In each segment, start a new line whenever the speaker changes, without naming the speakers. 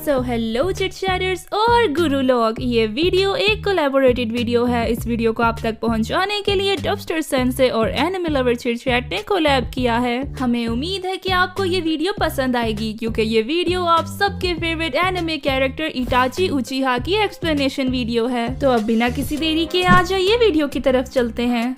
So hello chit chatters और गुरु लोग, ये वीडियो एक कोलैबोरेटेड वीडियो है। इस वीडियो को आप तक पहुंचाने के लिए डबस्टर सेंसे और एनिमे लवर चिट चैट ने कोलैब किया है। हमें उम्मीद है कि आपको ये वीडियो पसंद आएगी, क्योंकि ये वीडियो आप सबके फेवरेट एनिमे कैरेक्टर इटाची उचिहा की एक्सप्लेनेशन वीडियो है। तो अब बिना किसी देरी के आ जाइए वीडियो की तरफ चलते हैं।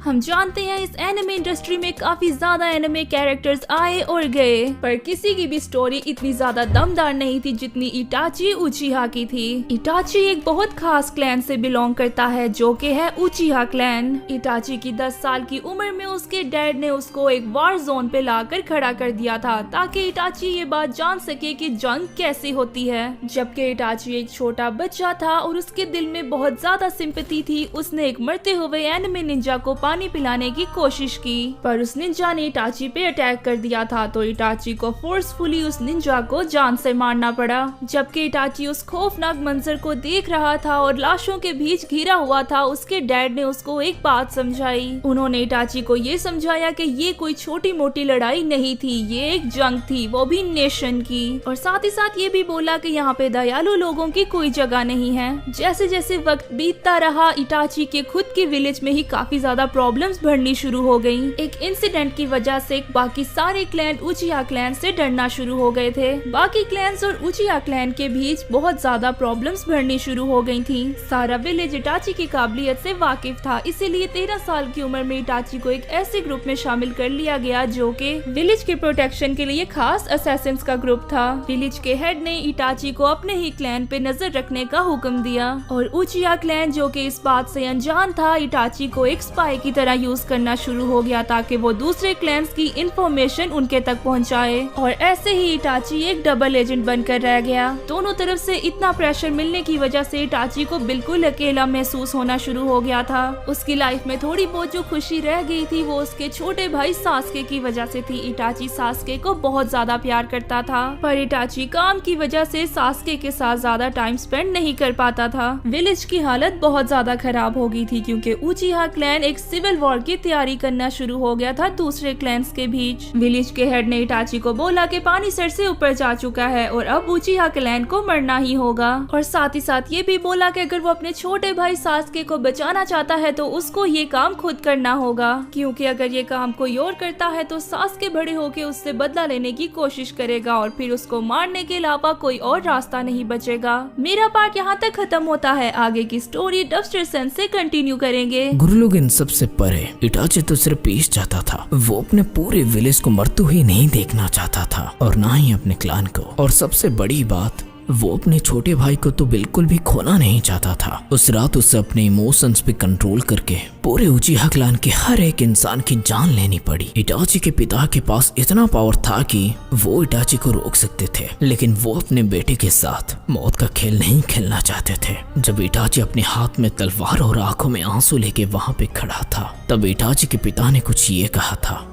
हम जानते हैं इस एनिमे इंडस्ट्री में काफी ज्यादा एनिमे कैरेक्टर्स आए और गए, पर किसी की भी स्टोरी इतनी ज्यादा दमदार नहीं थी जितनी इटाची उचिहा की थी। इटाची एक बहुत खास क्लैन से बिलोंग करता है, जो कि है उचिहा क्लैन। इटाची की 10 साल की उम्र में उसके डैड ने उसको एक वार जोन पे लाकर खड़ा कर दिया था, ताकि इटाची ये बात जान सके कि जंग कैसी होती है। जबकि इटाची एक छोटा बच्चा था और उसके दिल में बहुत ज्यादा सिंपैथी थी, उसने एक मरते हुए एनिमे निंजा को पानी पिलाने की कोशिश की, पर उस निंजा ने इटाची पे अटैक कर दिया था, तो इटाची को फोर्सफुली उस निंजा को जान से मारना पड़ा। जबकि इटाची उस खौफनाक मंजर को देख रहा था और लाशों के बीच घिरा हुआ था, उसके डैड ने उसको एक बात समझाई। उन्होंने इटाची को ये समझाया कि ये कोई छोटी मोटी लड़ाई नहीं थी, ये एक जंग थी, वो भी नेशन की। और साथ ही साथ ये भी बोला कि यहाँ पे दयालु लोगों की कोई जगह नहीं है। जैसे जैसे वक्त बीतता रहा, इटाची के खुद के विलेज में ही काफी ज्यादा प्रॉब्लम्स बढ़नी शुरू हो गयी। एक इंसिडेंट की वजह से बाकी सारे क्लैन उचिहा क्लैन से डरना शुरू हो गए थे। बाकी क्लैन्स और उचिहा क्लैन के बीच बहुत ज्यादा प्रॉब्लम्स बढ़नी शुरू हो गई थी। सारा विलेज इटाची की काबिलियत से वाकिफ था, इसीलिए 13 साल की उम्र में इटाची को एक ऐसे ग्रुप में शामिल कर लिया गया जो कि विलेज के प्रोटेक्शन के लिए खास असैसिन्स का ग्रुप था। विलेज के हेड ने इटाची को अपने ही क्लैन पे नजर रखने का हुक्म दिया, और उचिहा क्लैन, जो कि इस बात से अनजान था, इटाची को एक स्पाई की तरह यूज करना शुरू हो गया, ताकि वो दूसरे क्लैन्स की इंफॉर्मेशन उनके तक पहुंचाए। और ऐसे ही इटाची एक डबल एजेंट बनकर रह गया। दोनों तरफ से इतना प्रेशर मिलने की वजह से इटाची को बिल्कुल अकेला महसूस होना शुरू हो गया था। उसकी लाइफ में थोड़ी बहुत जो खुशी रह गई थी, वो उसके छोटे भाई सास्के की वजह से थी। इटाची सास्के को बहुत ज्यादा प्यार करता था, पर इटाची काम की वजह से सास्के के साथ ज्यादा टाइम स्पेंड नहीं कर पाता था। विलेज की हालत बहुत ज्यादा खराब हो गई थी, क्योंकि उचिहा क्लैन एक सिविल वॉर की तैयारी करना शुरू हो गया था दूसरे क्लैन्स के बीच। विलेज के हेड ने इटाची को बोला कि पानी सर से ऊपर जा चुका है और अब उचिहा क्लैन को मरना ही होगा। और साथ ही साथ ये भी बोला कि अगर वो अपने छोटे भाई सास्के को बचाना चाहता है तो उसको ये काम खुद करना होगा, क्योंकि अगर ये काम कोई और करता है तो सास्के बड़े होके उससे बदला लेने की कोशिश करेगा और फिर उसको मारने के अलावा कोई और रास्ता नहीं बचेगा। मेरा पार्ट यहाँ तक खत्म होता है, आगे की स्टोरी डबस्टर सेंस से कंटिन्यू करेंगे।
गुरु लोग इन सबसे परे इटाची तो सिर्फ पीस चाहता था, वो अपने पूरे विलेज को मरते हुए नहीं देखना चाहता था, और ना ही अपने क्लान को। और सबसे बड़ी बात, वो अपने छोटे भाई को तो बिल्कुल भी खोना नहीं चाहता था। उस रात उसे अपने इमोशंस पे कंट्रोल करके पूरे उचिहा क्लान के हर एक इंसान की जान लेनी पड़ी। इटाची के पिता के पास इतना पावर था कि वो इटाची को रोक सकते थे, लेकिन वो अपने बेटे के साथ मौत का खेल नहीं खेलना चाहते थे। जब इटाची अपने हाथ में तलवार और आंखों में आंसू लेके वहाँ पे खड़ा था, तब इटाची के पिता ने कुछ ये कहा था,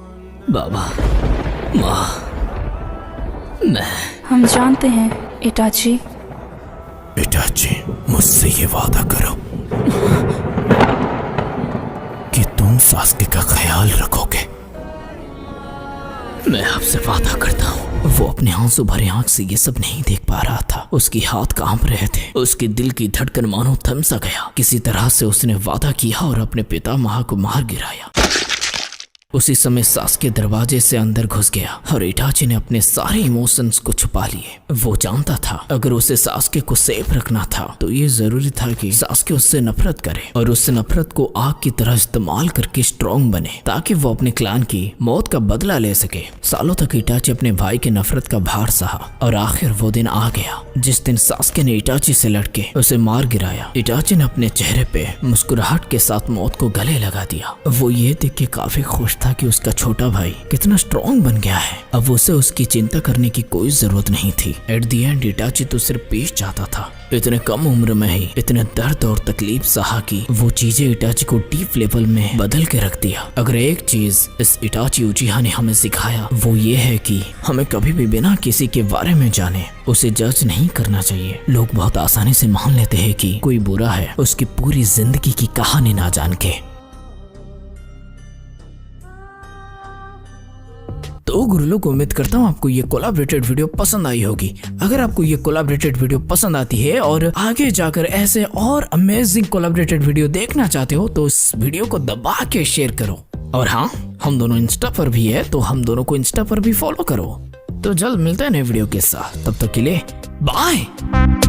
बाबा, माँ,
हम जानते हैं इटाची।
इटाची, मुझसे ये वादा करो कि तुम सास्के का ख्याल रखोगे। मैं आपसे वादा करता हूँ। वो अपने आंसू भरे आंख से ये सब नहीं देख पा रहा था। उसके हाथ कांप रहे थे, उसके दिल की धड़कन मानो थम सा गया। किसी तरह से उसने वादा किया और अपने पितामह को मार गिराया। उसी समय सास्के दरवाजे से अंदर घुस गया और इटाची ने अपने सारे इमोशंस को छुपा लिए। वो जानता था अगर उसे सास्के को सेफ रखना था तो ये जरूरी था कि सास्के उससे नफरत करे और उस नफरत को आग की तरह इस्तेमाल करके स्ट्रॉन्ग बने, ताकि वो अपने क्लान की मौत का बदला ले सके। सालों तक इटाची अपने भाई के नफरत का भार सहा, और आखिर वो दिन आ गया जिस दिन सास्के ने इटाची से लड़के उसे मार गिराया। इटाची ने अपने चेहरे पे मुस्कुराहट के साथ मौत को गले लगा दिया। वो ये देख के काफी खुश था कि उसका छोटा भाई कितना स्ट्रॉन्ग बन गया है। अब उसे उसकी चिंता करने की कोई जरूरत नहीं थी। एट दी एंड इटाची तो सिर्फ पीस चाहता था। इतने कम उम्र में ही इतने दर्द और तकलीफ सहा कि वो चीजें इटाची को डीप लेवल में बदल के रख दिया। अगर एक चीज इस इटाची उचिहा ने हमें सिखाया वो ये है कि हमें कभी भी बिना किसी के बारे में जाने उसे जज नहीं करना चाहिए। लोग बहुत आसानी से मान लेते हैं कि कोई बुरा है उसकी पूरी जिंदगी की कहानी ना जान के। तो तो गुरु लोग, उम्मीद करता हूँ आपको ये कोलैबोरेटेड वीडियो पसंद आई होगी। अगर आपको ये कोलैबोरेटेड वीडियो पसंद आती है और आगे जाकर ऐसे और अमेजिंग कोलैबोरेटेड वीडियो देखना चाहते हो तो इस वीडियो को दबा के शेयर करो। और हाँ, हम दोनों इंस्टा पर भी है, तो हम दोनों को इंस्टा पर भी फॉलो करो। तो जल्द मिलते हैं नए वीडियो के साथ, तब तक के लिए बाय।